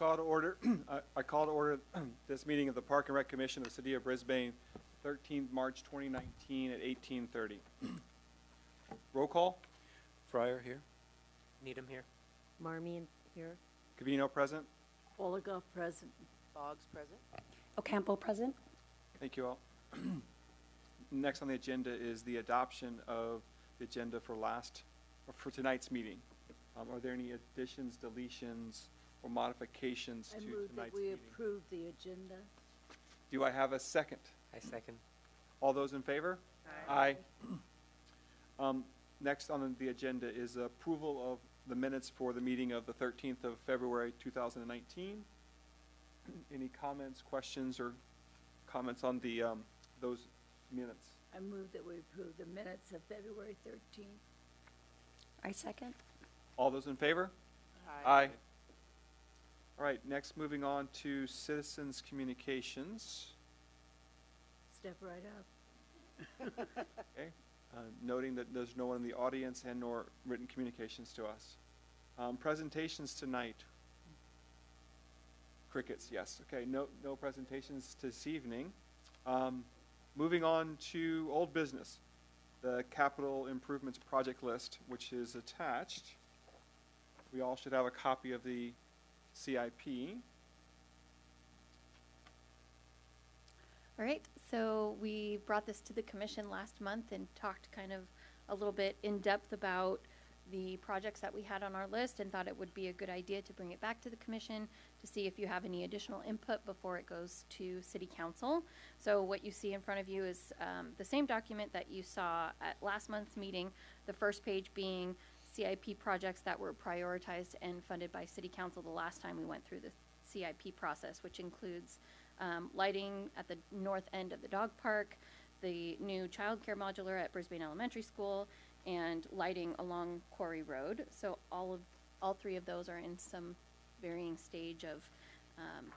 call to order. I call to order this meeting of the Park and Rec Commission of the City of Brisbane, 13th March 2019 at 18:30. Roll call. Fryer here. Needham here. Marmion here. Cavino present. Oliga present. Boggs present. Ocampo present. Thank you all. Next on the agenda is the adoption of the agenda for tonight's meeting. Are there any additions, deletions, or modifications to I move tonight's that we meeting? approve the agenda. Do I have a second? I second. All those in favor? Aye. Next on the agenda is approval of the minutes for the meeting of the 13th of February 2019. Any comments, questions, or comments on the those minutes? I move that we approve the minutes of February 13th. I second. All those in favor? Aye. All right, next moving on to citizens' communications. Step right up. Okay, noting that there's no one in the audience and nor written communications to us. Presentations tonight. Crickets, yes. Okay, no presentations this evening. Moving on to old business, the capital improvements project list, which is attached. We all should have a copy of the CIP. All right, so we brought this to the commission last month and talked kind of a little bit in depth about the projects that we had on our list and thought it would be a good idea to bring it back to the commission to see if you have any additional input before it goes to city council. So what you see in front of you is the same document that you saw at last month's meeting, the first page being CIP projects that were prioritized and funded by city council the last time we went through the CIP process, which includes lighting at the north end of the dog park, the new childcare modular at Brisbane Elementary School, and lighting along Quarry Road. So all three of those are in some varying stage of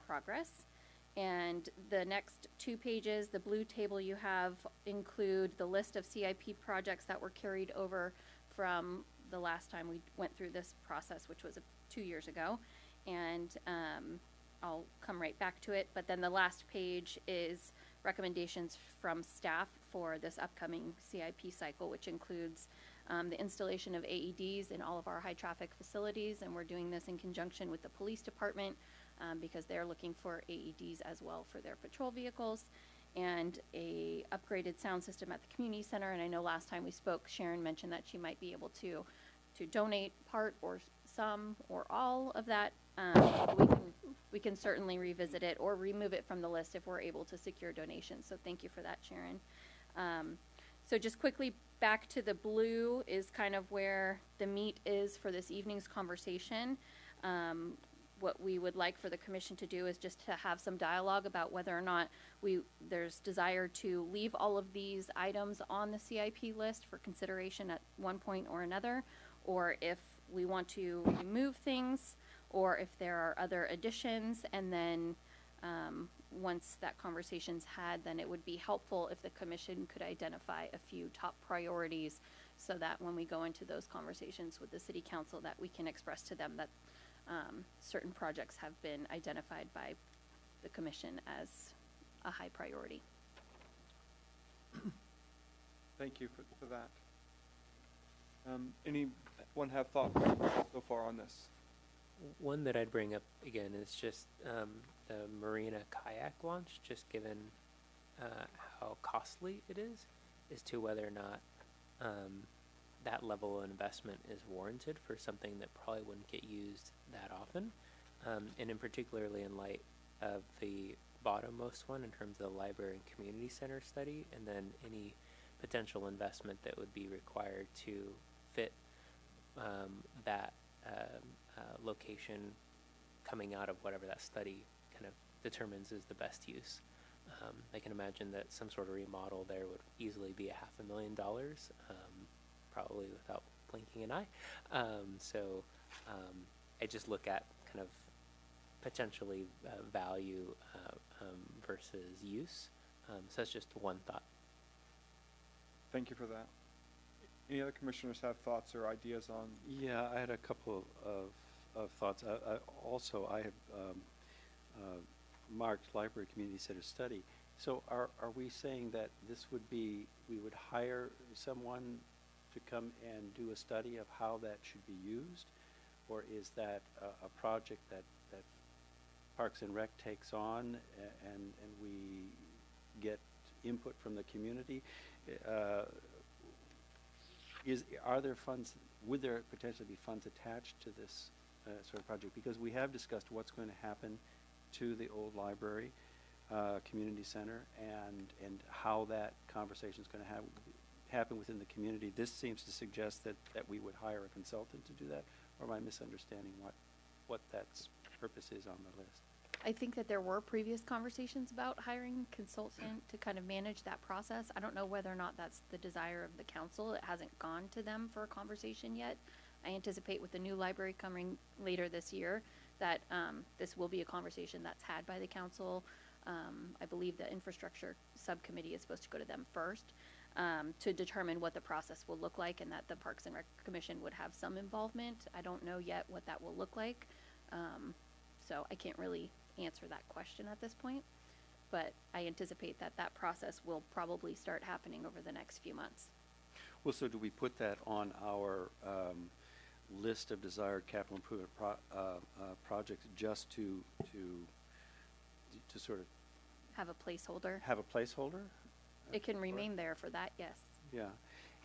progress. And the next two pages, the blue table you have, include the list of CIP projects that were carried over from the last time we went through this process, which was 2 years ago. And I'll come right back to it. But then the last page is recommendations from staff for this upcoming CIP cycle, which includes the installation of AEDs in all of our high traffic facilities. And we're doing this in conjunction with the police department because they're looking for AEDs as well for their patrol vehicles, and a upgraded sound system at the community center. And I know last time we spoke, Sharon mentioned that she might be able to donate part or some or all of that. We can certainly revisit it or remove it from the list if we're able to secure donations. So thank you for that, Sharon. So just quickly back to the blue is kind of where the meat is for this evening's conversation. What we would like for the commission to do is just to have some dialogue about whether or not there's desire to leave all of these items on the CIP list for consideration at one point or another, or if we want to remove things, or if there are other additions. And then once that conversation's had, then it would be helpful if the commission could identify a few top priorities so that when we go into those conversations with the city council, that we can express to them that certain projects have been identified by the commission as a high priority. Thank you for that. Anyone have thoughts so far on this? One that I'd bring up again is just the marina kayak launch, just given how costly it is to whether or not that level of investment is warranted for something that probably wouldn't get used that often. And in particularly in light of the bottommost one in terms of the library and community center study, and then any potential investment that would be required to fit that location coming out of whatever that study kind of determines is the best use. I can imagine that some sort of remodel there would easily be $500,000, probably without blinking an eye. So I just look at kind of potentially value versus use. So that's just one thought. Thank you for that. Any other commissioners have thoughts or ideas on? Yeah, I had a couple of of thoughts. Also, I have marked library community center study. So are we saying that this would be, we would hire someone to come and do a study of how that should be used? Or is that a project that Parks and Rec takes on and we get input from the community? Are there funds, would there potentially be funds attached to this sort of project? Because we have discussed what's going to happen to the old library, community center, and how that conversation is going to happen within the community. This seems to suggest that we would hire a consultant to do that, or am I misunderstanding what that purpose is on the list? I think that there were previous conversations about hiring a consultant to kind of manage that process. I don't know whether or not that's the desire of the council. It hasn't gone to them for a conversation yet. I anticipate with the new library coming later this year that this will be a conversation that's had by the council. I believe the infrastructure subcommittee is supposed to go to them first to determine what the process will look like, and that the Parks and Rec Commission would have some involvement. I don't know yet what that will look like. So I can't really answer that question at this point, but I anticipate that that process will probably start happening over the next few months. Well, so do we put that on our list of desired capital improvement projects just to sort of Have a placeholder. have a placeholder? It can Or- remain there for that, yes. Yeah.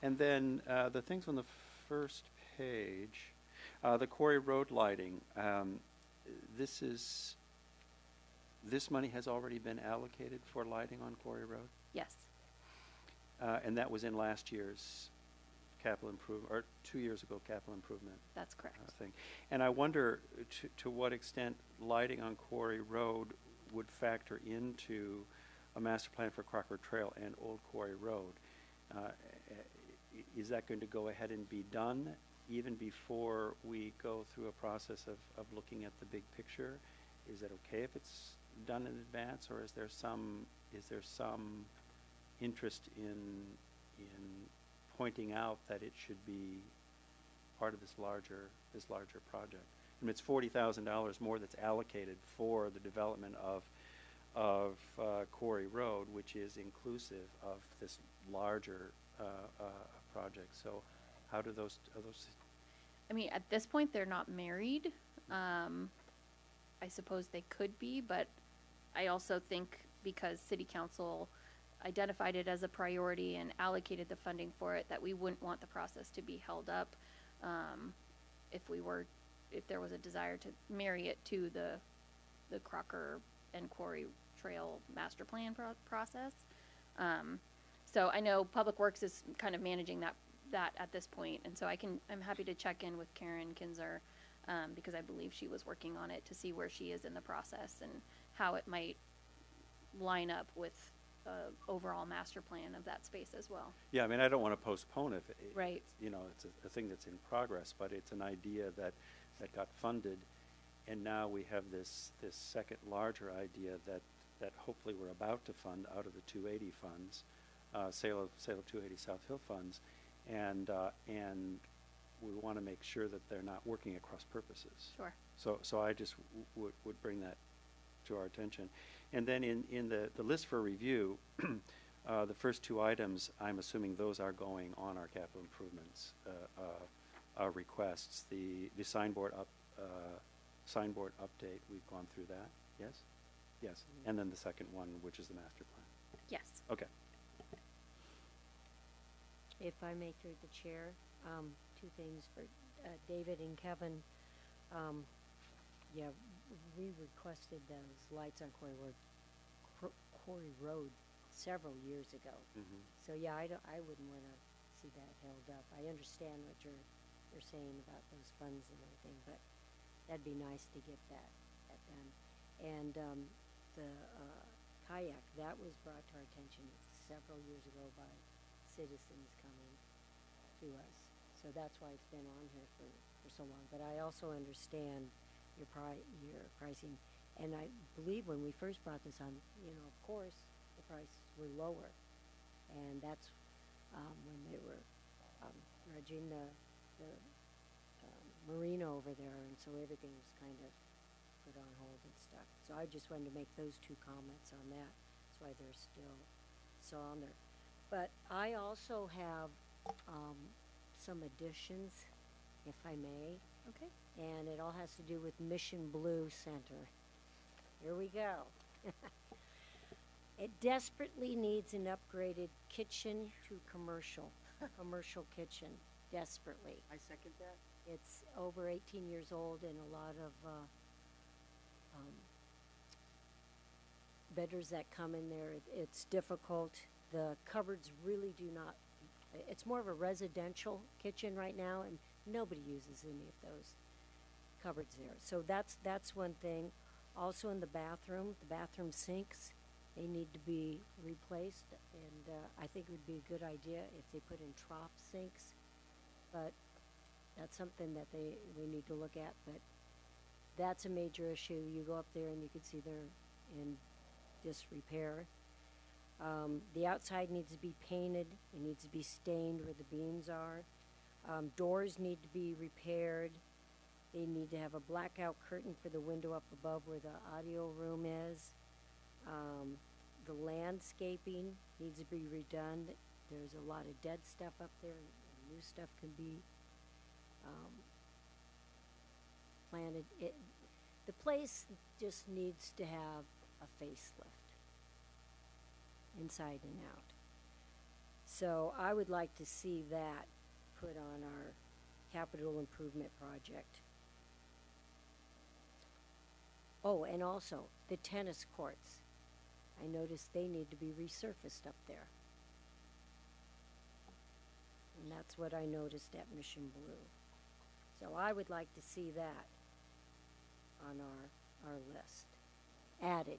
And then the things on the first page, the Quarry Road lighting, this money has already been allocated for lighting on Quarry Road? Yes. And that was in last year's capital improvement, or 2 years ago capital improvement That's correct. thing. And I wonder to what extent lighting on Quarry Road would factor into a master plan for Crocker Trail and Old Quarry Road. Is that going to go ahead and be done even before we go through a process of looking at the big picture? Is it okay if it's done in advance, or is there some interest in pointing out that it should be part of this larger project? I mean, it's $40,000 more that's allocated for the development of Quarry Road, which is inclusive of this larger project. So, how do those? I mean, at this point, they're not married. I suppose they could be, but I also think because City Council identified it as a priority and allocated the funding for it, that we wouldn't want the process to be held up if there was a desire to marry it to the Crocker and Quarry Trail master plan process. So I know Public Works is kind of managing that at this point, and so I'm happy to check in with Karen Kinzer because I believe she was working on it to see where she is in the process and how it might line up with overall master plan of that space as well. Yeah, I mean, I don't want to postpone it. Right. You know, it's a thing that's in progress, but it's an idea that got funded, and now we have this second larger idea that hopefully we're about to fund out of the 280 funds, sale of 280 South Hill funds, and we want to make sure that they're not working at cross purposes. Sure. So I just would bring that to our attention. And then in the list for review, the first two items, I'm assuming those are going on our capital improvements requests. The signboard update, we've gone through that. Yes? Yes. And then the second one, which is the master plan. Yes. Okay. If I may, through the chair, two things for David and Kevin. Yeah, we requested those lights on Quarry Road several years ago. Mm-hmm. So yeah, I wouldn't want to see that held up. I understand what you're saying about those funds and everything, but that'd be nice to get that done. And the kayak, that was brought to our attention several years ago by citizens coming to us. So that's why it's been on here for so long. But I also understand your pricing. And I believe when we first brought this on, of course, the prices were lower. And that's when they were grudging the marina over there, and so everything was kind of put on hold and stuff. So I just wanted to make those two comments on that. That's why they're still on there. But I also have some additions, if I may, Okay. and it all has to do with Mission Blue Center. Here we go. It desperately needs an upgraded kitchen to commercial kitchen, desperately. I second that. It's over 18 years old, and a lot of bedders that come in there, it's difficult. The cupboards really do not, it's more of a residential kitchen right now, and nobody uses any of those cupboards there. So that's one thing. Also in the bathroom sinks, they need to be replaced, and I think it would be a good idea if they put in trough sinks, but that's something that we need to look at. But that's a major issue. You go up there and you can see they're in disrepair. The outside needs to be painted. It needs to be stained where the beams are. Doors need to be repaired. They need to have a blackout curtain for the window up above where the audio room is. The landscaping needs to be redone. There's a lot of dead stuff up there, and new stuff can be planted. The place just needs to have a facelift, inside and out. So I would like to see that put on our capital improvement project. Oh, and also the tennis courts. I noticed they need to be resurfaced up there. And that's what I noticed at Mission Blue. So I would like to see that on our list, added.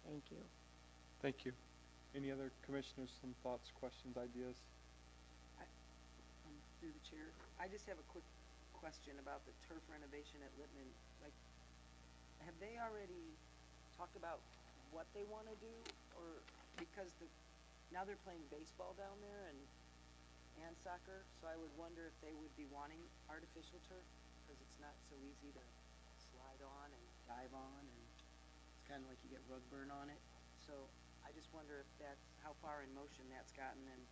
Thank you. Thank you. Any other commissioners, some thoughts, questions, ideas? Through the chair, I just have a quick question about the turf renovation at Littman. Like, have they already talked about what they want to do, or because now they're playing baseball down there and soccer, so I would wonder if they would be wanting artificial turf because it's not so easy to slide on and dive on, and it's kind of like you get rug burn on it. So I just wonder if that's how far in motion that's gotten and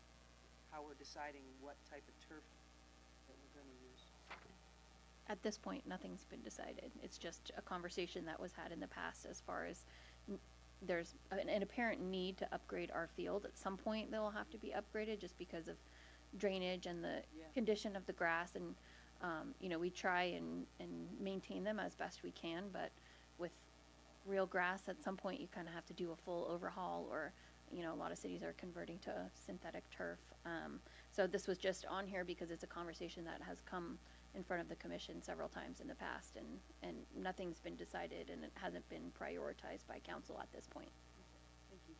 how we're deciding what type of turf that we're going to use. At this point, nothing's been decided. It's just a conversation that was had in the past as far as there's an apparent need to upgrade our field. At some point, they'll have to be upgraded just because of drainage and the condition of the grass. And, we try and maintain them as best we can, but with real grass, at some point, you kind of have to do a full overhaul, or, a lot of cities are converting to synthetic turf. So this was just on here because it's a conversation that has come in front of the commission several times in the past, and nothing's been decided, and it hasn't been prioritized by council at this point. Thank you.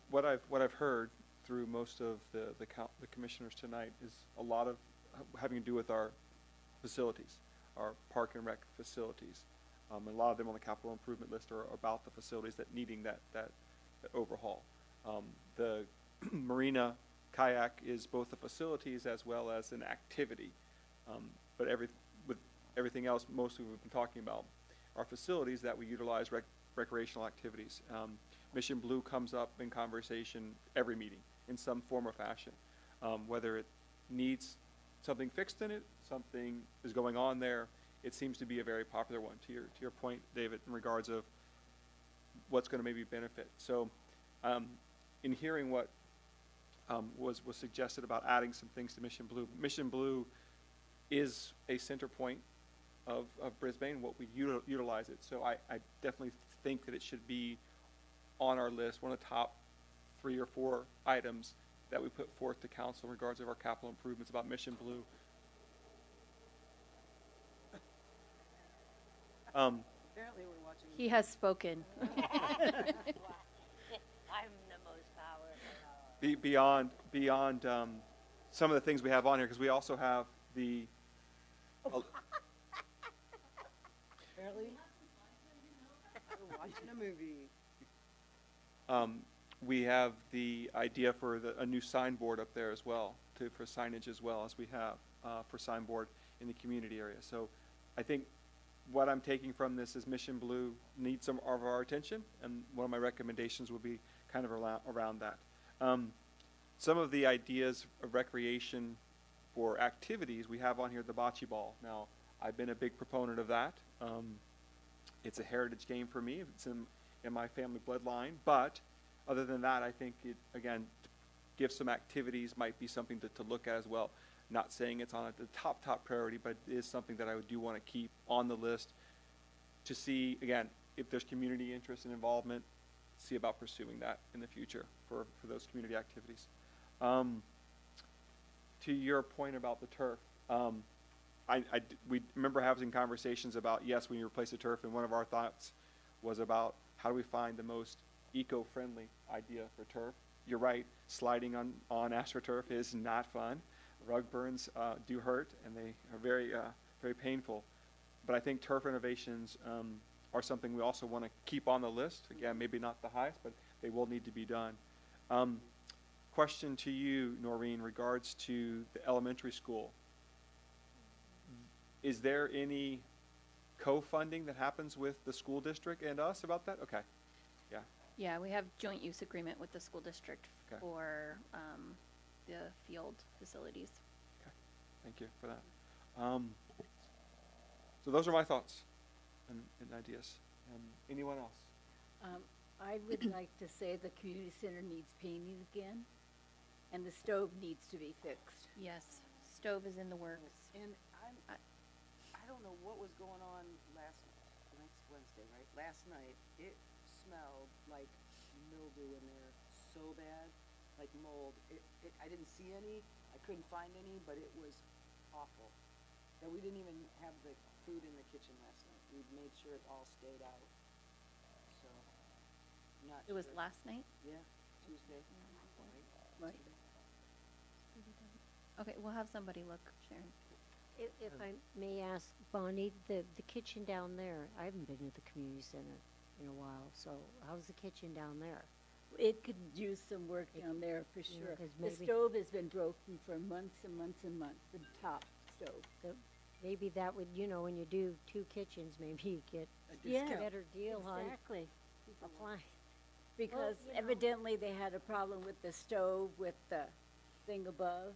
What I've heard through most of the commissioners tonight is a lot of having to do with our facilities, our park and rec facilities. And a lot of them on the capital improvement list are about the facilities that needing that overhaul. The marina kayak is both the facilities as well as an activity. But with everything else, mostly we've been talking about are facilities that we utilize recreational activities. Mission Blue comes up in conversation every meeting in some form or fashion, whether it needs something fixed in it, something is going on there. It seems to be a very popular one. To your point, David, in regards of what's going to maybe benefit. So, in hearing what was suggested about adding some things to Mission Blue is a center point of Brisbane. What we utilize it. So I definitely think that it should be on our list, one of the top 3 or 4 items that we put forth to council in regards of our capital improvements about Mission Blue. Apparently we're watching. He has spoken. I'm the most powerful. Beyond some of the things we have on here, because we also have the Apparently we're watching a movie. we have the idea for a new signboard up there as well, for signage as well as we have for signboard in the community area. So I think what I'm taking from this is Mission Blue needs some of our attention, and one of my recommendations will be kind of around that. Some of the ideas of recreation for activities we have on here, the bocce ball. Now, I've been a big proponent of that. It's a heritage game for me. It's in my family bloodline. But other than that, I think it, again, give some activities might be something to look at as well. Not saying it's on the top priority, but it is something that I do want to keep on the list to see, again, if there's community interest and involvement, see about pursuing that in the future for those community activities. To your point about the turf, we remember having conversations about, yes, when you replace the turf, and one of our thoughts was about how do we find the most eco-friendly idea for turf. You're right, sliding on AstroTurf is not fun. Rug burns do hurt, and they are very painful. But I think turf renovations are something we also want to keep on the list. Again, maybe not the highest, but they will need to be done. Question to you, Noreen, regards to the elementary school. Is there any co-funding that happens with the school district and us about that? Okay, yeah. Yeah, we have joint use agreement with the school district Okay. for the field facilities. Okay, thank you for that. So those are my thoughts and ideas. Anyone else? I would like to say the community center needs painting again, and the stove needs to be fixed. Yes, stove is in the works. And I don't know what was going on tonight's Wednesday, right? Last night, it smelled like mildew in there so bad, like mold. I didn't see any, I couldn't find any, but it was awful. That we didn't even have the food in the kitchen last night. We made sure it all stayed out. So, not It was sure. last night? Yeah, Tuesday. Right. Okay, we'll have somebody look, Sharon. If I may ask, Bonnie, the kitchen down there, I haven't been to the community center in a while, so how's the kitchen down there? It could use some work down there for Yeah, sure. 'cause The maybe- stove has been broken for months and months and months, the top stove. Maybe that would, when you do two kitchens, maybe you get A a discount. better deal on Exactly. applying. Because evidently they had a problem with the stove, with the thing above.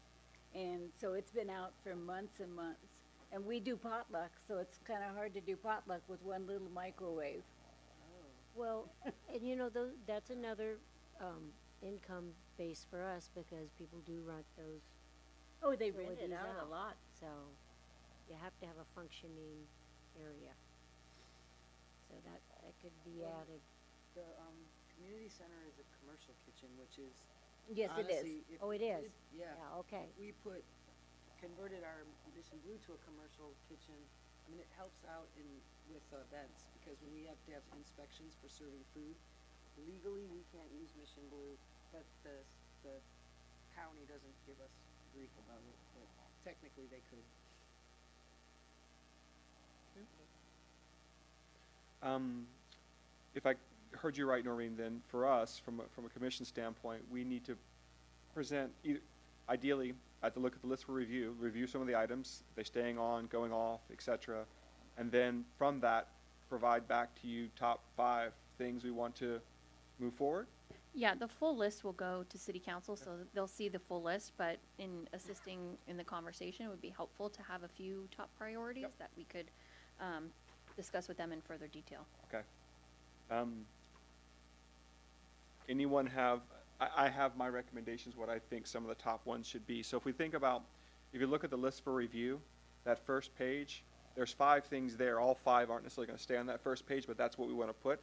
And so it's been out for months and months. And we do potluck, so it's kind of hard to do potluck with one little microwave. Well, and that's another income base for us because people do rent those, Oh, they rent it facilities out a out. lot. so you have to have a functioning area. So that could be Well, added. The community center is a commercial kitchen, which is Yes, it is. honestly, if Oh, it is? Yeah. Okay. We converted our Mission Blue to a commercial kitchen. I mean, it helps out with events, because when we have to have inspections for serving food, legally, we can't use Mission Blue, but the county doesn't give us grief about it, but technically they could. If I heard you right, Noreen, then for us, from a commission standpoint, we need to present, ideally, I have to look at the list for review some of the items, they're staying on, going off, et cetera, and then from that, provide back to you top 5 things we want to move forward. Yeah, the full list will go to city council, so they'll see the full list, but in assisting in the conversation, it would be helpful to have a few top priorities that we could discuss with them in further detail. Okay. Anyone have, I have my recommendations, what I think some of the top ones should be. So if you look at the list for review, that first page, there's 5 things there. All 5 aren't necessarily going to stay on that first page, but that's what we want to put.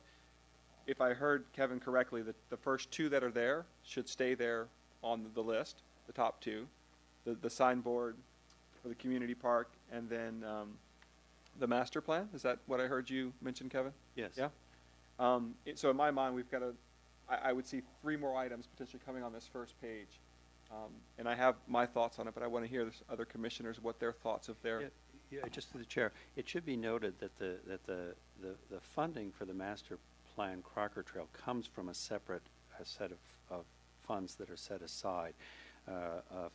If I heard Kevin correctly, the first 2 that are there should stay there on the list, the top 2. The signboard for the community park, and then the master plan. Is that what I heard you mention, Kevin? Yes. Yeah? So in my mind, we've got I would see 3 more items potentially coming on this first page. And I have my thoughts on it, but I want to hear other commissioners, what their thoughts of their. Yeah, just through the chair, it should be noted that the funding for the master plan Crocker Trail comes from a separate a set of funds that are set aside,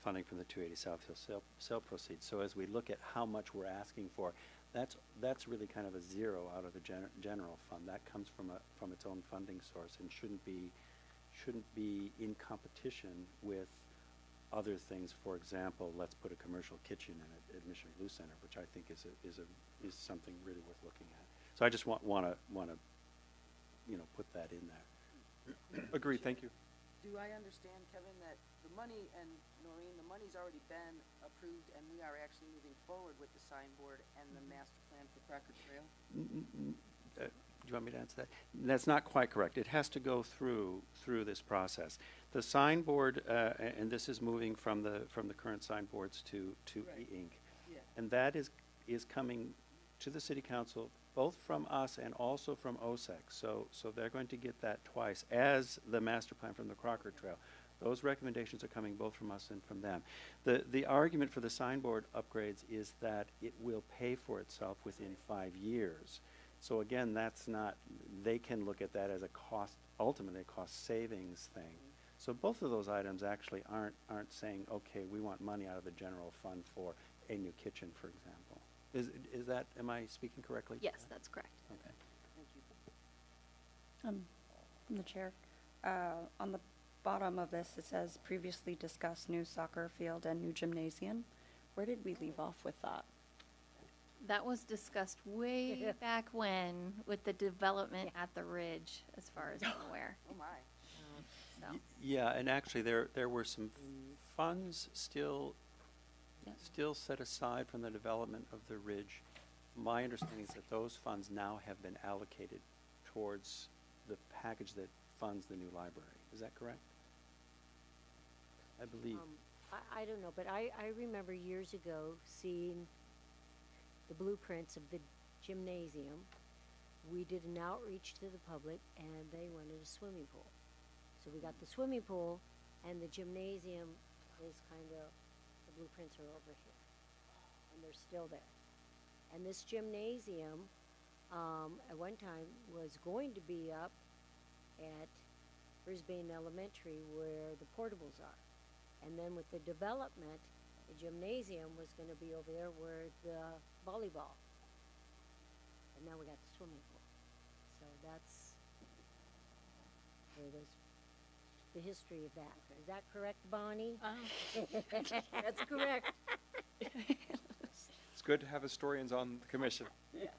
funding from the 280 South Hill sale proceeds. So as we look at how much we're asking for, that's really kind of a zero out of the general fund. That comes from its own funding source and shouldn't be in competition with other things. For example, let's put a commercial kitchen in at Mission Blue Center, which I think is something really worth looking at. So I just want to put that in there. Agreed, thank you. Do I understand, Kevin, that the money, and Noreen, the money's already been approved, and we are actually moving forward with the signboard and the master plan for Cracker Trail? Do you want me to answer that? That's not quite correct. It has to go through this process. The signboard, and this is moving from the current signboards to Right. e-ink. Yeah. And that is coming to the city council, both from us and also from OSEC. So they're going to get that twice, as the master plan from the Crocker Trail. Those recommendations are coming both from us and from them. The argument for the signboard upgrades is that it will pay for itself within 5 years. So again, they can look at that as a cost, ultimately a cost savings thing. So both of those items actually aren't saying, okay, we want money out of the general fund for a new kitchen, for example. Is that, am I speaking correctly? Yes, that's correct. Okay. Thank you. From the chair, on the bottom of this, it says previously discussed new soccer field and new gymnasium. Where did we leave off with that? That was discussed way back when with the development at the Ridge, as far as I'm aware. Oh, my. So, Yeah, and actually there were some funds still set aside from the development of the Ridge. My understanding is that those funds now have been allocated towards the package that funds the new library. Is that correct? I believe. I don't know, but I remember years ago seeing the blueprints of the gymnasium. We did an outreach to the public, and they wanted a swimming pool. So we got the swimming pool, and the gymnasium is kind of, the blueprints are over here, and they're still there. And this gymnasium, at one time, was going to be up at Brisbane Elementary where the portables are. And then with the development, the gymnasium was going to be over there where the volleyball. And now we got the swimming pool. So that's where the history of that. Is that correct, Bonnie? That's correct. It's good to have historians on the commission. Yes.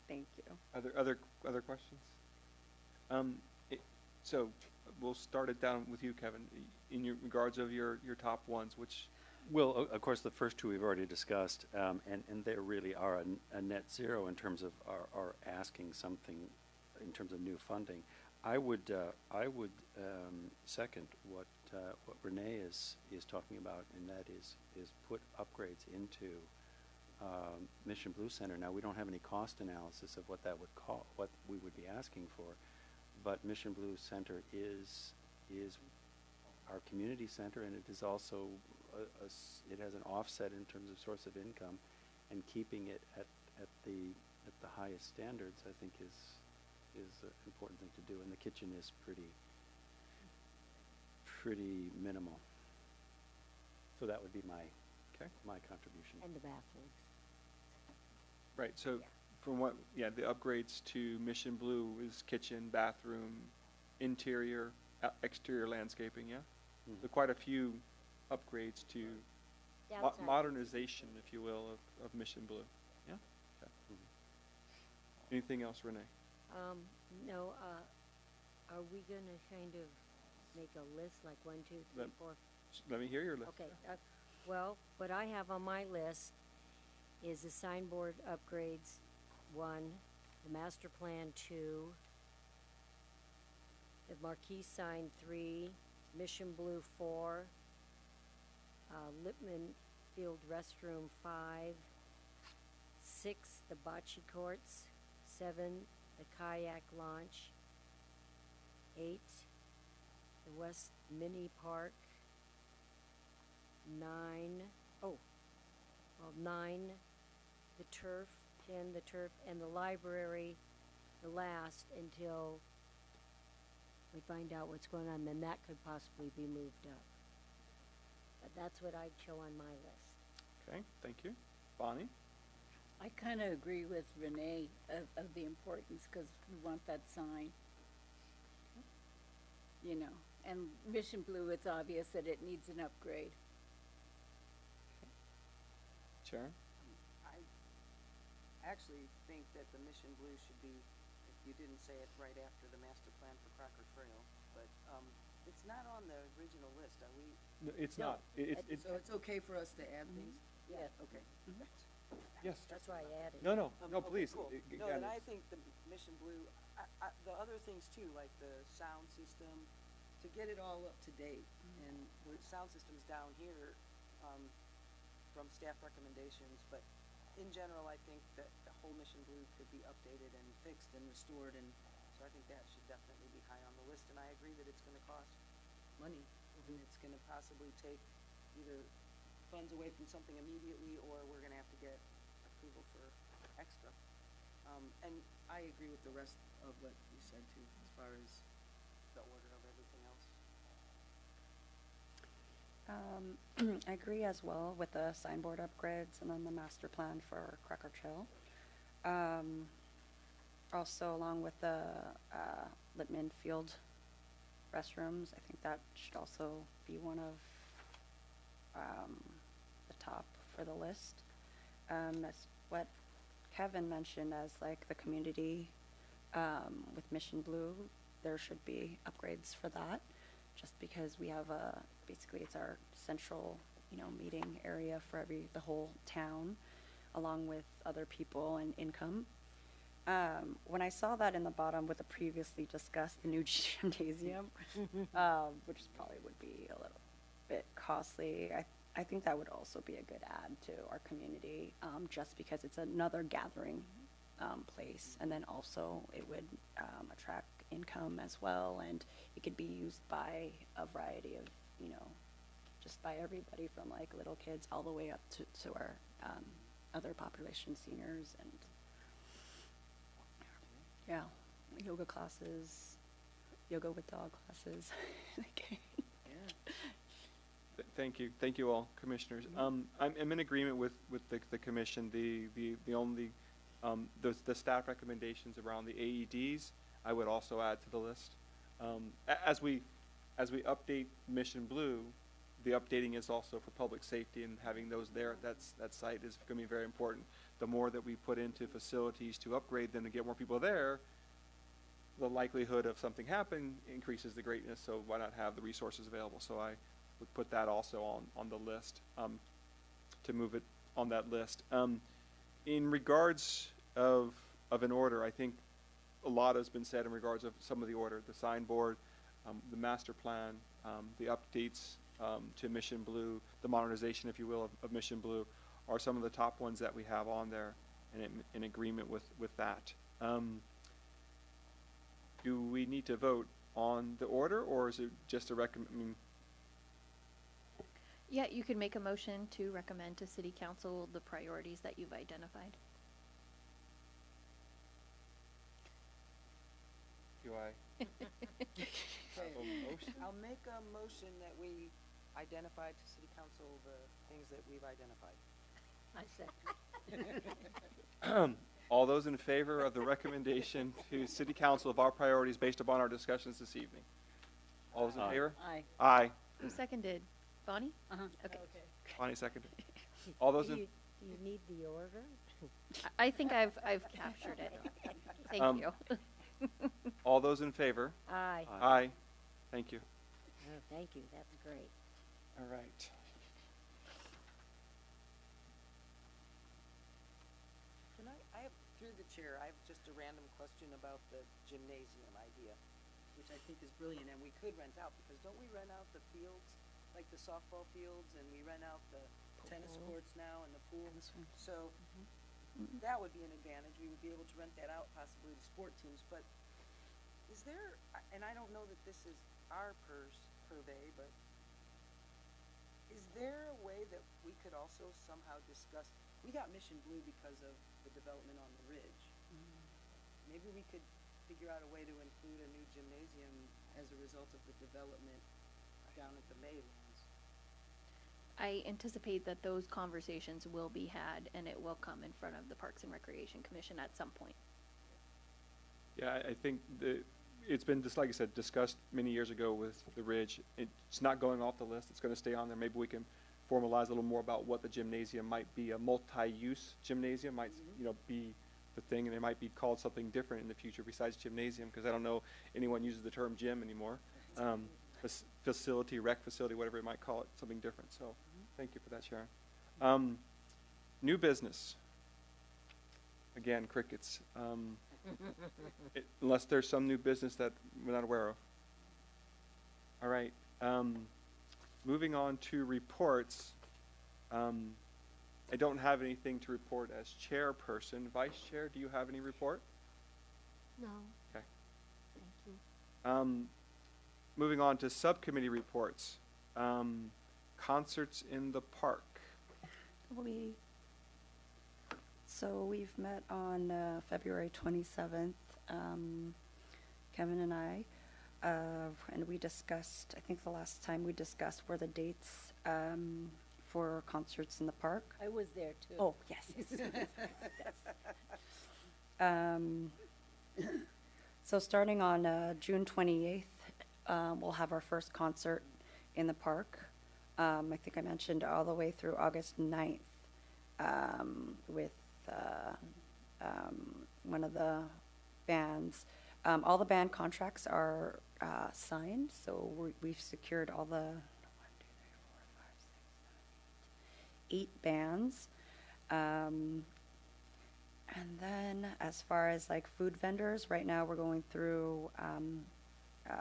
Thank you. Other questions? So we'll start it down with you, Kevin. In your regards of your top ones, which Well, of course, the first two we've already discussed, and they really are a net zero in terms of our asking something in terms of new funding. I would second what Renee is talking about, and that is put upgrades into Mission Blue Center. Now, we don't have any cost analysis of what that would cost, what we would be asking for, but Mission Blue Center is our community center, and it is also it has an offset in terms of source of income, and keeping it at the highest standards, I think, is an important thing to do. And the kitchen is pretty minimal. So that would be my contribution. And the bathrooms. right. So Yeah. from what the upgrades to Mission Blue is kitchen, bathroom, interior, exterior landscaping. Yeah, Mhm. so quite a few upgrades to The outside. modernization, if you will, of Mission Blue. Yeah. Okay. Mhm. Anything else, Renee? No, are we gonna kind of make a list, like 1, 2, 3, Let- 4? Let me hear your list. Okay, well, what I have on my list is the signboard upgrades, 1, the master plan, 2, the marquee sign, 3, Mission Blue, 4, Lippman Field restroom, 5, 6, the bocce courts, 7, the kayak launch, 8, the West Mini Park, 9, 9, the turf, 10, the turf, and the library, the last, until we find out what's going on, then that could possibly be moved up. But that's what I'd show on my list. Okay, thank you. Bonnie? I kind of agree with Renee of the importance, because we want that sign. You know, and Mission Blue, it's obvious that it needs an upgrade. Sharon? I actually think that the Mission Blue should be, if you didn't say it right after the master plan for Crocker Trail, but, it's not on the original list, are we? No, it's No, not. It's, So it's okay for us to add things? Yeah. Okay. yes. That's why I added. No, no, no, Okay, please. cool. No, Again, and I it's- think the Mission Blue, the other things too, like the sound system, to get it all up to date. And the sound system's down here, from staff recommendations, but in general, I think that the whole Mission Blue could be updated and fixed and restored, and so I think that should definitely be high on the list, and I agree that it's gonna cost money, and it's gonna possibly take either funds away from something immediately, or we're gonna have to get approval for extra. And I agree with the rest of what you said too, as far as the order of everything else. I agree as well with the signboard upgrades and then the master plan for Cracker Trail. Also, along with the Littman Field restrooms, I think that should also be one of the top for the list. That's what Kevin mentioned as like the community with Mission Blue. There should be upgrades for that, just because we have basically it's our central, meeting area for the whole town, along with other people and income. When I saw that in the bottom with the previously discussed, the new gymnasium, which probably would be a little bit costly, I think that would also be a good add to our community, just because it's another gathering place, and then also it would attract income as well, and it could be used by a variety of, just by everybody from like little kids all the way up to our other population, seniors, and yeah, yoga classes, yoga with dog classes. Thank you all, commissioners. I'm in agreement with the commission. The only, the staff recommendations around the AEDs, I would also add to the list. As we update Mission Blue, the updating is also for public safety, and having those there at that site is gonna be very important. The more that we put into facilities to upgrade them to get more people there, the likelihood of something happening increases the greatness, so why not have the resources available? So I would put that also on the list, to move it on that list. In regards of an order, I think a lot has been said in regards of some of the order, the signboard, the master plan, the updates to Mission Blue, the modernization, if you will, of Mission Blue, are some of the top ones that we have on there, and in agreement with that. Do we need to vote on the order, or is it just a Yeah, you could make a motion to recommend to city council the priorities that you've identified. do I have a motion? I'll make a motion that we identify to city council the things that we've identified. I second. All those in favor of the recommendation to city council of our priorities based upon our discussions this evening? All those in Aye. favor? Aye. Aye. Who seconded? Bonnie? Uh-huh. Okay. Bonnie seconded. All those Do in, you need the order? I think I've captured it. Thank you. all those in favor? Aye. Aye. Thank you. Oh, thank you, that's great. All right. Can I have, through the chair, I have just a random question about the gymnasium idea, which I think is brilliant, and we could rent out, because don't we rent out the fields, like the softball fields, and we rent out the tennis courts now and the pool? So, that would be an advantage, we would be able to rent that out possibly to sport teams, but is there, and I don't know that this is our purvey, but is there a way that we could also somehow discuss, we got Mission Blue because of the development on the ridge. Maybe we could figure out a way to include a new gymnasium as a result of the development down at the Maylands. I anticipate that those conversations will be had and it will come in front of the Parks and Recreation Commission at some point. Yeah, I think it's been, just like I said, discussed many years ago with the Ridge. It's not going off the list. It's going to stay on there. Maybe we can formalize a little more about what the gymnasium might be. A multi-use gymnasium might, be the thing, and it might be called something different in the future besides gymnasium, because I don't know anyone uses the term gym anymore. Facility, rec facility, whatever you might call it, something different. So thank you for that, Sharon. New business. Again, crickets. Unless there's some new business that we're not aware of. All right. Moving on to reports. I don't have anything to report as chairperson. Vice Chair, do you have any report? No. Okay. Thank you. Moving on to subcommittee reports. Concerts in the park. We've met on February 27th, Kevin and I, and we discussed, I think the last time we discussed were the dates for concerts in the park. I was there too. Oh, yes. So starting on June 28th, we'll have our first concert in the park. I think I mentioned all the way through August 9th with one of the bands. All the band contracts are signed, so we've secured all the 8 bands. And then as far as like food vendors, right now we're going through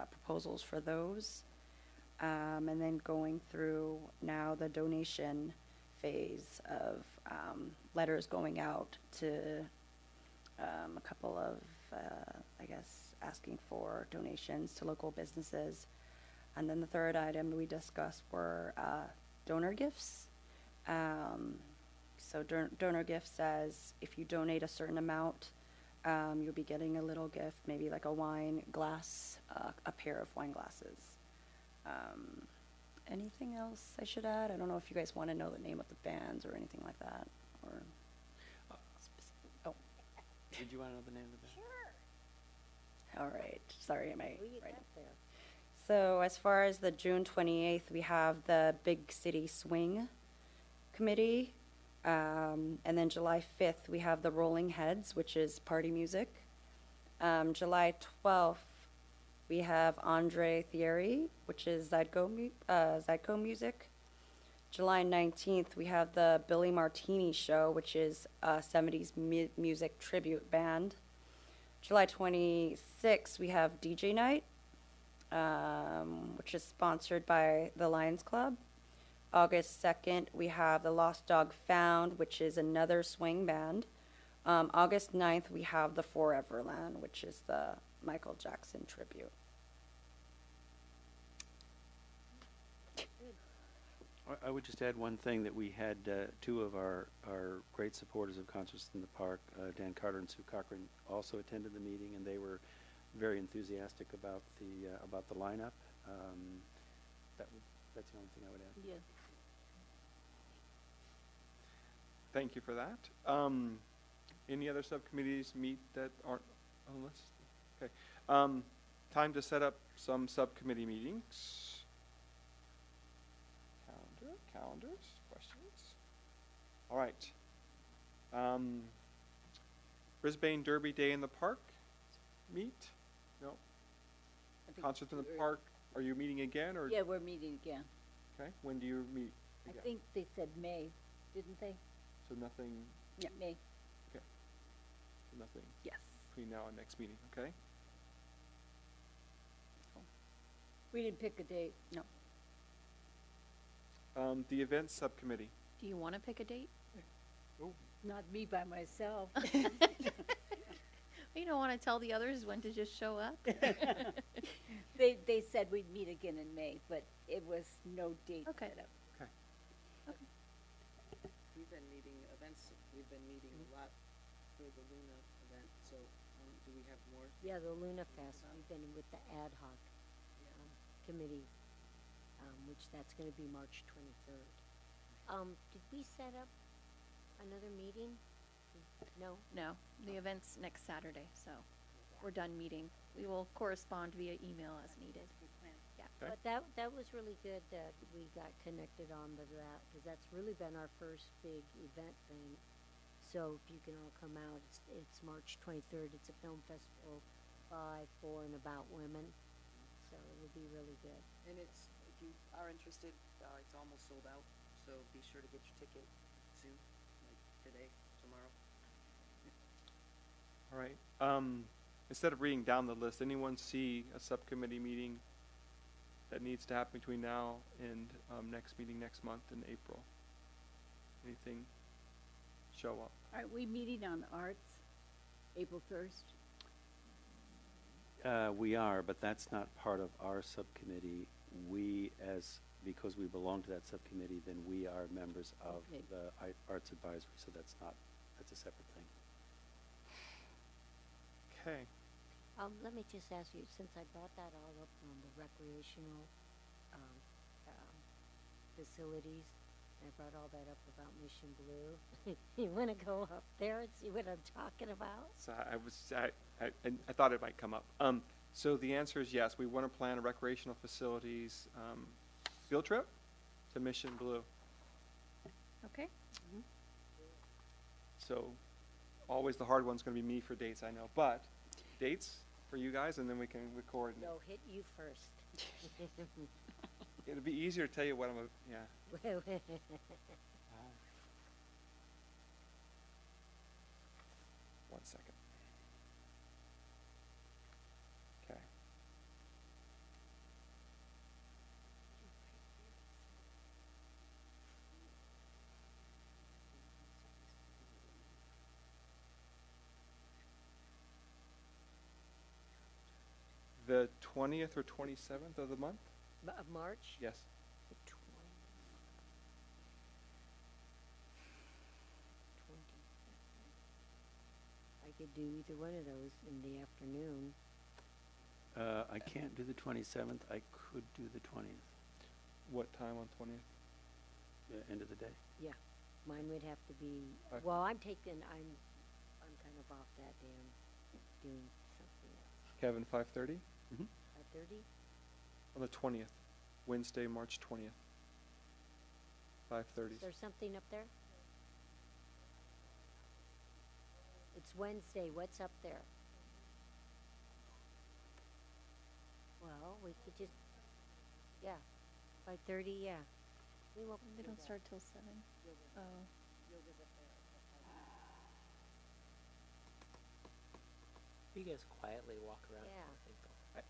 proposals for those. And then going through now the donation phase of letters going out to a couple of, asking for donations to local businesses. And then the third item we discussed were donor gifts. So donor gift says if you donate a certain amount, you'll be getting a little gift, maybe like a wine glass, a pair of wine glasses. Anything else I should add? I don't know if you guys want to know the name of the bands or anything like that, or. Did you want to know the name of the band? All right. Sorry, am I We get right? that there. So as far as the June 28th, we have the Big City Swing Committee. And then July 5th, we have the Rolling Heads, which is party music. July 12th, we have Andre Thierry, which is Zydeco music. July 19th, we have the Billy Martini Show, which is a 70s music tribute band. July 26th, we have DJ Night, which is sponsored by the Lions Club. August 2nd, we have the Lost Dog Found, which is another swing band. August 9th, we have the Foreverland, which is the Michael Jackson tribute. I would just add one thing, that we had 2 of our great supporters of Concerts in the Park, Dan Carter and Sue Cochran, also attended the meeting, and they were very enthusiastic about the lineup. That's the only thing I would add. Yeah. Thank you for that. Any other subcommittees meet that aren't on the list? Okay. Time to set up some subcommittee meetings. Calendars, questions? All right. Brisbane Derby Day in the Park, meet? No? I think Concerts in the it's too Park, are you meeting again, or? Yeah, we're meeting again. Okay, when do you meet I again? think they said May, didn't they? So nothing, Yeah. May. okay. So nothing Yes. between now and next meeting, okay? We didn't pick a date. No. The events subcommittee. Do you want to pick a date? Oh, Not me by myself. You don't want to tell the others when to just show up? They said we'd meet again in May, but it was no date Okay. set up. We've been meeting events, we've been meeting a lot for the Luna event, so do we have more? Yeah, the Luna Fest, we've been with the ad hoc committee, which that's gonna be March 23rd. Did we set up another meeting? No? No, the event's next Saturday, so we're done meeting. We will correspond via email as needed. Yeah. Okay. But that was really good that we got connected on to that, because that's really been our first big event thing. So if you can all come out, it's March 23rd. It's a film festival by, for, and about women. So it will be really good. And it's, if you are interested, it's almost sold out, so be sure to get your ticket soon, like today, tomorrow. All right. Instead of reading down the list, anyone see a subcommittee meeting that needs to happen between now and next meeting next month in April? Anything show up? Are we meeting on arts, April 1st? We are, but that's not part of our subcommittee. Because we belong to that subcommittee, then we are members of Okay. the Arts Advisory, so that's a separate thing. Okay. Let me just ask you, since I brought that all up on the recreational, facilities, and I brought all that up about Mission Blue, you wanna go up there and see what I'm talking about? So I thought it might come up. So the answer is yes. We want to plan a recreational facilities field trip to Mission Blue. Okay. So always the hard one's going to be me for dates, I know. But dates for you guys, and then we can coordinate. No, hit you first. It'll be easier to tell you what yeah. One second. Okay. The 20th or 27th of the month? Of March? Yes. The 20. I could do either one of those in the afternoon. I can't do the 27th. I could do the 20th, What time on 20th? end of the day. Yeah, mine would have to be, Okay. well, I'm kind of off that day. I'm doing something else. Kevin, 5:30? 5:30? On the 20th, Wednesday, March 20th. 5:30. Is there something up there? It's Wednesday. What's up there? Well, we could just, yeah, 5:30, yeah. We won't. They don't start till 7. Oh. You guys quietly walk around. Yeah. I think I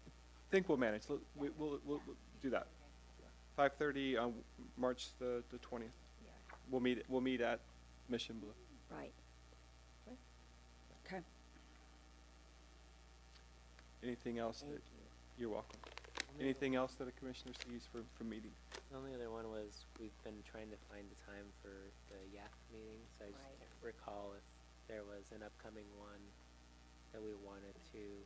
think we'll manage. We'll do that. 5:30 on March the 20th. Yeah. We'll meet at Mission Blue. Right. Okay. Anything else Thank that, you. you're welcome. Only Anything else that a commissioner sees for meeting? The only other one was we've been trying to find the time for the YAF meeting, so I just Right. can't recall if there was an upcoming one that we wanted to.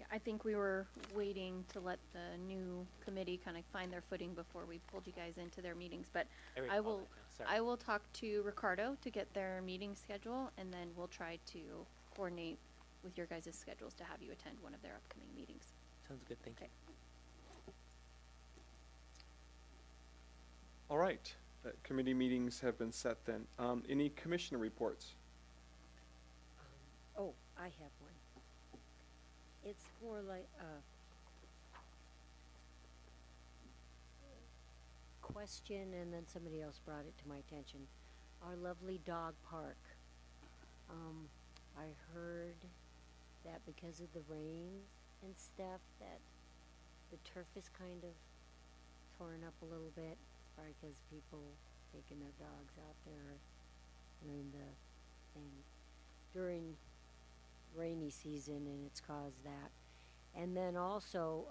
Yeah, I think we were waiting to let the new committee kind of find their footing before we pulled you guys into their meetings, but I I recall will, that now, sorry. I will talk to Ricardo to get their meeting schedule, and then we'll try to coordinate with your guys' schedules to have you attend one of their upcoming meetings. Sounds good, thank you. Okay. All right. Committee meetings have been set then. Any commissioner reports? Oh, I have one. It's more like a question, and then somebody else brought it to my attention. Our lovely dog park. I heard that because of the rain and stuff, that the turf is kind of torn up a little bit, probably because people taking their dogs out there during rainy season, and it's caused that. And then also,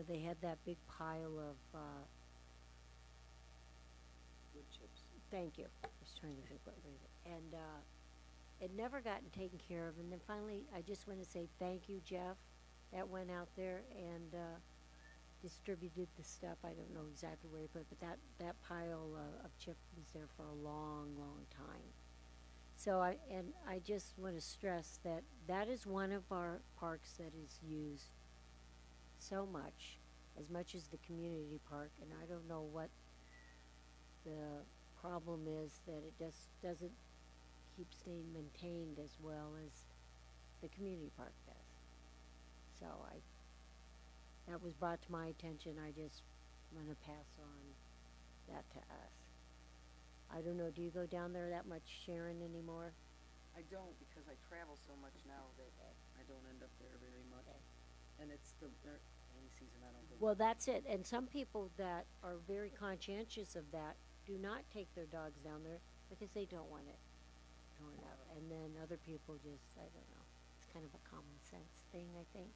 they had that big pile of, Wood chips. thank you, I was trying to think what was it, and, it never gotten taken care of, and then finally, I just want to say thank you, Jeff, that went out there and distributed the stuff. I don't know exactly where he put it, but that pile of chip was there for a long, long time. So I just want to stress that that is one of our parks that is used so much, as much as the community park, and I don't know what the problem is that it just doesn't keep staying maintained as well as the community park does. So that was brought to my attention. I just want to pass on that to us. I don't know, do you go down there that much, Sharon, anymore? I don't, because I travel so much now that I don't end up there very much. And it's the rainy season, I don't go. Well, that's it. And some people that are very conscientious of that do not take their dogs down there because they don't want it torn up. And then other people just, I don't know. It's kind of a common sense thing, I think.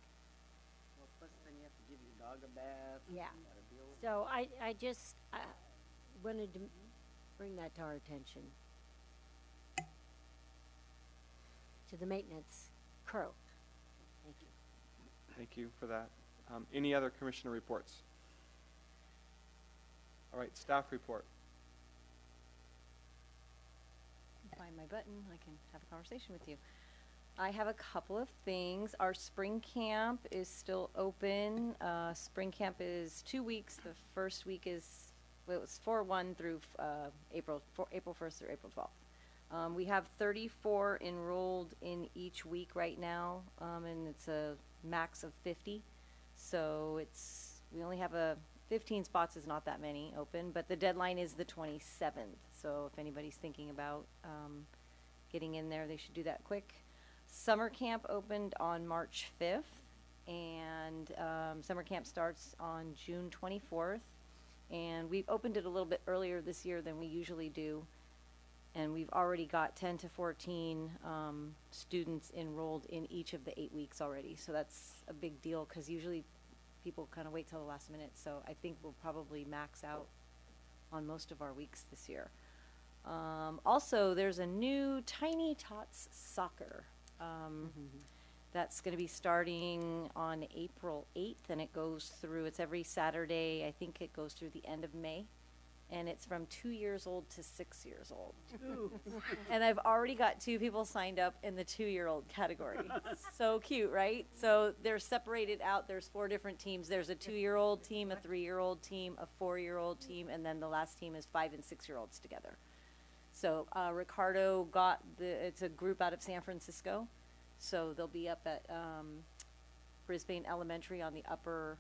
Well, plus then you have to give your dog a bath. Yeah. You gotta deal with So I just wanted to bring that to our attention. To the maintenance crew. Thank you. Thank you for that. Any other commissioner reports? All right, staff report. Find my button, I can have a conversation with you. I have a couple of things. Our spring camp is still open. Spring camp is 2 weeks. The first week is, well, it was 4/1 through April 1st through April 12th. We have 34 enrolled in each week right now, and it's a max of 50. So we only have 15 spots is not that many open, but the deadline is the 27th. So if anybody's thinking about getting in there, they should do that quick. Summer camp opened on March 5th, and summer camp starts on June 24th. And we've opened it a little bit earlier this year than we usually do. And we've already got 10 to 14 students enrolled in each of the 8 weeks already. So that's a big deal because usually people kind of wait till the last minute. So I think we'll probably max out on most of our weeks this year. Also, there's a new Tiny Tots soccer that's going to be starting on April 8th, and it goes through, it's every Saturday. I think it goes through the end of May. And it's from 2 years old to 6 years old. And I've already got 2 people signed up in the 2-year-old category. So cute, right? So they're separated out. There's 4 different teams. There's a 2-year-old team, a 3-year-old team, a 4-year-old team, and then the last team is 5 and 6-year-olds together. So Ricardo got it's a group out of San Francisco. So they'll be up at Brisbane Elementary on the upper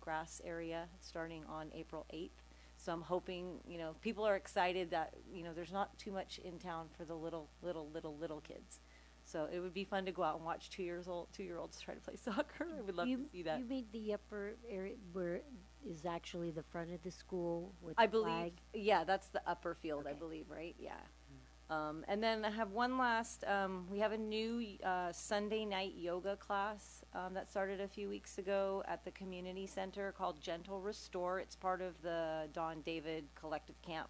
grass area starting on April 8th. So I'm hoping, people are excited that, there's not too much in town for the little kids. So it would be fun to go out and watch 2-year-olds try to play soccer. I would love to see that. You mean the upper area where is actually the front of the school with I the believe, flag? yeah, that's the upper field, I Okay. believe, right? Yeah. And then I have one last, we have a new Sunday night yoga class that started a few weeks ago at the community center called Gentle Restore. It's part of the Don David Collective Camp.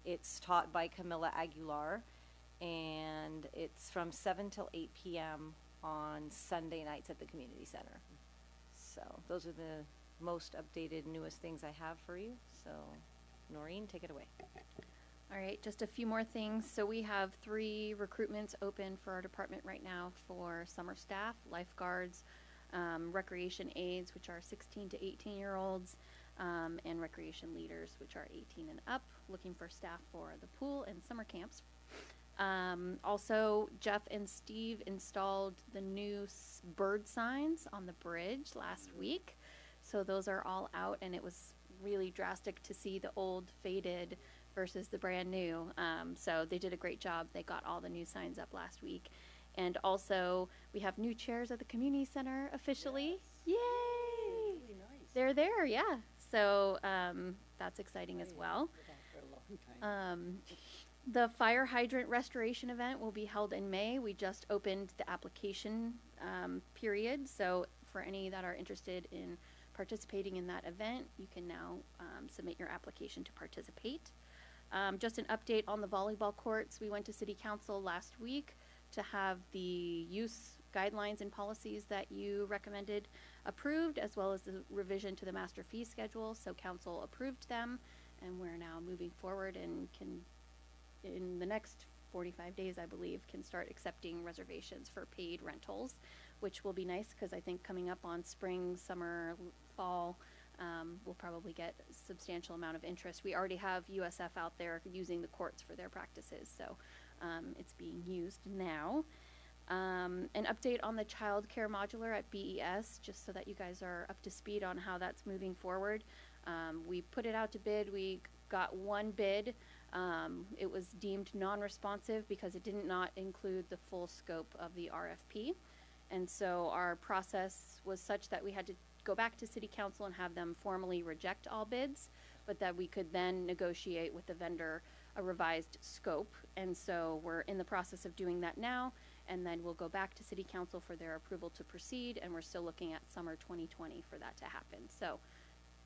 It's taught by Camilla Aguilar, and it's from 7 till 8 p.m. on Sunday nights at the community center. So those are the most updated, newest things I have for you. So Noreen, take it away. All right, just a few more things. So we have 3 recruitments open for our department right now for summer staff, lifeguards, recreation aides, which are 16 to 18-year-olds, and recreation leaders, which are 18 and up, looking for staff for the pool and summer camps. Also, Jeff and Steve installed the new bird signs on the bridge last week. So those are all out, and it was really drastic to see the old faded versus the brand new. So they did a great job. They got all the new signs up last week. And also, we have new chairs at the community center officially. Yay! Really nice. They're there, yeah. So that's exciting as well. For a long time. The fire hydrant restoration event will be held in May. We just opened the application period. So for any that are interested in participating in that event, you can now submit your application to participate. Just an update on the volleyball courts. We went to City Council last week to have the use guidelines and policies that you recommended approved, as well as the revision to the master fee schedule. So council approved them, and we're now moving forward and can, in the next 45 days, I believe, can start accepting reservations for paid rentals, which will be nice because I think coming up on spring, summer, fall, we'll probably get a substantial amount of interest. We already have USF out there using the courts for their practices, so it's being used now. An update on the child care modular at BES, just so that you guys are up to speed on how that's moving forward. We put it out to bid. We got one bid. It was deemed non-responsive because it did not include the full scope of the RFP. And so our process was such that we had to go back to City Council and have them formally reject all bids, but that we could then negotiate with the vendor a revised scope. And so we're in the process of doing that now, and then we'll go back to City Council for their approval to proceed, and we're still looking at summer 2020 for that to happen. So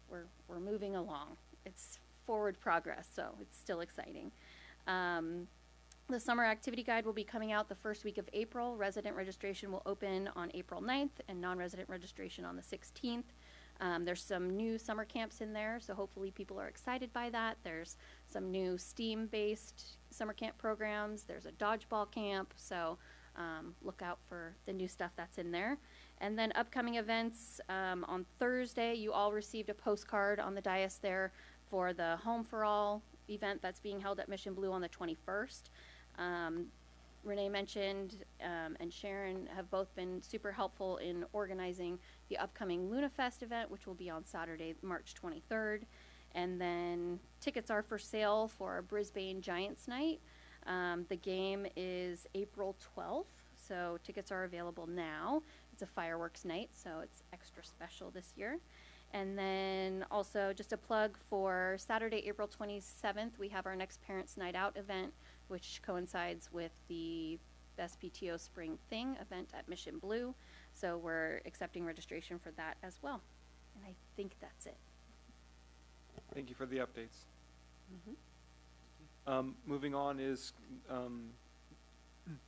we're moving along. It's forward progress, so it's still exciting. The summer activity guide will be coming out the first week of April. Resident registration will open on April 9th and non-resident registration on the 16th. There's some new summer camps in there, so hopefully people are excited by that. There's some new STEAM-based summer camp programs. There's a dodgeball camp, so look out for the new stuff that's in there. And then upcoming events, on Thursday, you all received a postcard on the dais there for the Home for All event that's being held at Mission Blue on the 21st. Renee mentioned and Sharon have both been super helpful in organizing the upcoming Luna Fest event, which will be on Saturday, March 23rd. And then tickets are for sale for our Brisbane Giants Night. The game is April 12th, so tickets are available now. It's a fireworks night, so it's extra special this year. And then also just a plug for Saturday, April 27th, we have our next Parents Night Out event, which coincides with the Best PTO Spring Thing event at Mission Blue. So we're accepting registration for that as well. And I think that's it. Thank you for the updates. Moving on is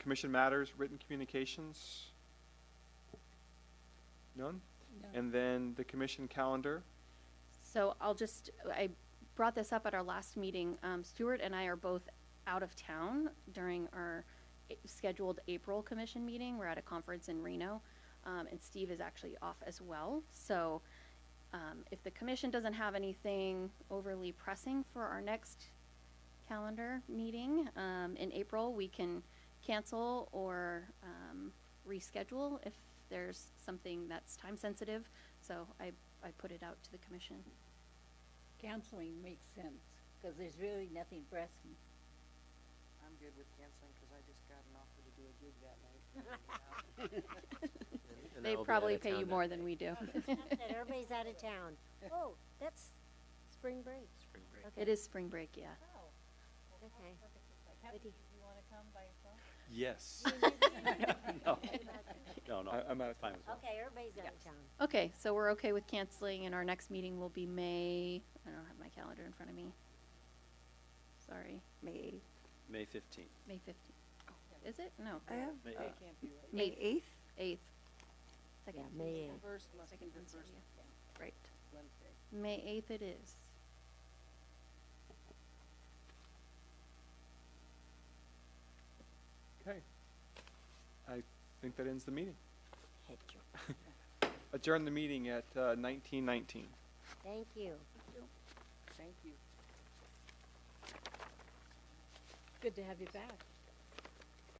commission matters, written communications. None? No. And then the commission calendar. So I brought this up at our last meeting. Stuart and I are both out of town during our scheduled April commission meeting. We're at a conference in Reno, and Steve is actually off as well. So if the commission doesn't have anything overly pressing for our next calendar meeting in April, we can cancel or reschedule if there's something that's time sensitive. So I put it out to the commission. Canceling makes sense, because there's really nothing pressing. I'm good with canceling because I just got an offer to do a gig that night. And They I will be probably out of pay town you that more day. than we do. That everybody's out of town. Oh, that's spring break. Spring break. Okay. It is spring break, yeah. Okay. But do- Yes. No, I'm out of fine as well. Okay, everybody's out of town. Okay, so we're okay with canceling, and our next meeting will be May, I don't have my calendar in front of me. Sorry, May May 15th. May 15th. Is it? No. I have May 8th. May 8th. 8th. Yeah, Second May Tuesday. 8th. First must be Second the Wednesday, first yeah. Right. Wednesday. May 8th it is. Okay. I think that ends the meeting. Head jerk. Adjourn the meeting at 19:19. Thank you. Thank you. Good to have you back.